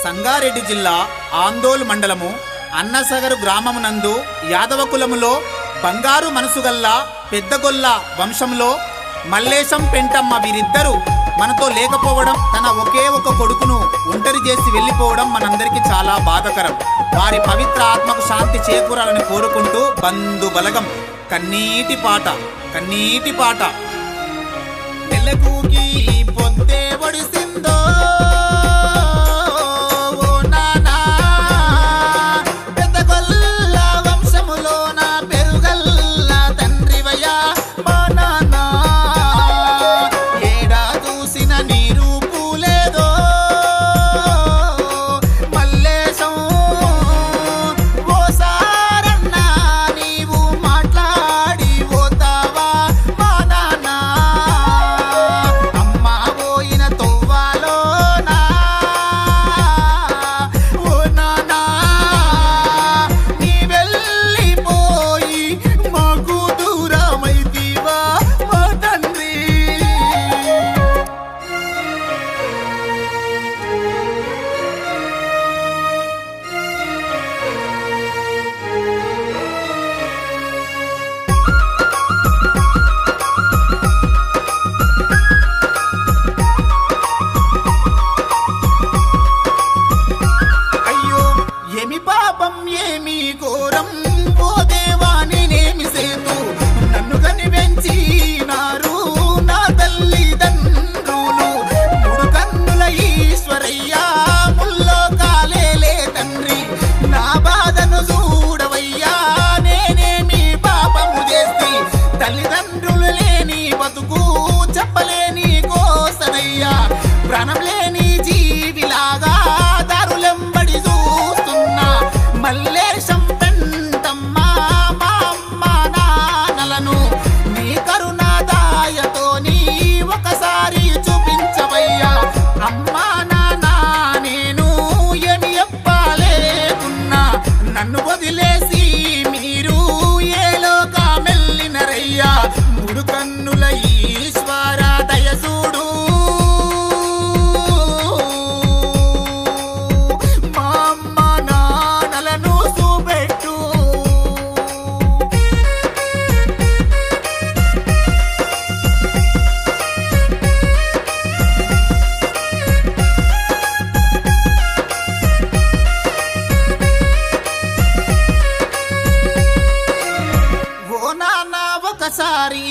సంగారెడ్డి జిల్లా ఆందోళ్ మండలము అన్నసగరు గ్రామమునందు యాదవ కులములో బంగారు మనసుగల్ల పెద్దగొల్ల వంశంలో మల్లేశం పెంటమ్మ వీరిద్దరూ మనతో లేకపోవడం, తన ఒకే ఒక కొడుకును ఒంటరి చేసి వెళ్ళిపోవడం మనందరికీ చాలా బాధకరం. వారి పవిత్ర ఆత్మకు శాంతి చేకూరాలని కోరుకుంటూ బంధు బలగం కన్నీటి పాట. తెల్లకూకి పొద్దే ఒడిసిందో ప్రాణం లేని జీవిలాగా దారులెంబడి చూస్తున్నా మల్లేశం పెంటమ్మ మా అమ్మ నాన్నలను నీ కరుణాదాయతో నీ ఒకసారి చూపించవయ్యా. అమ్మా నాన్న నేను ఏమి చెప్పలేకున్నా, నన్ను వదిలేసి మీరు ఏ లోకమెల్లినరయ్యా. మూడు కన్నుల ఈశ్వర దయచూడు, ఒకసారి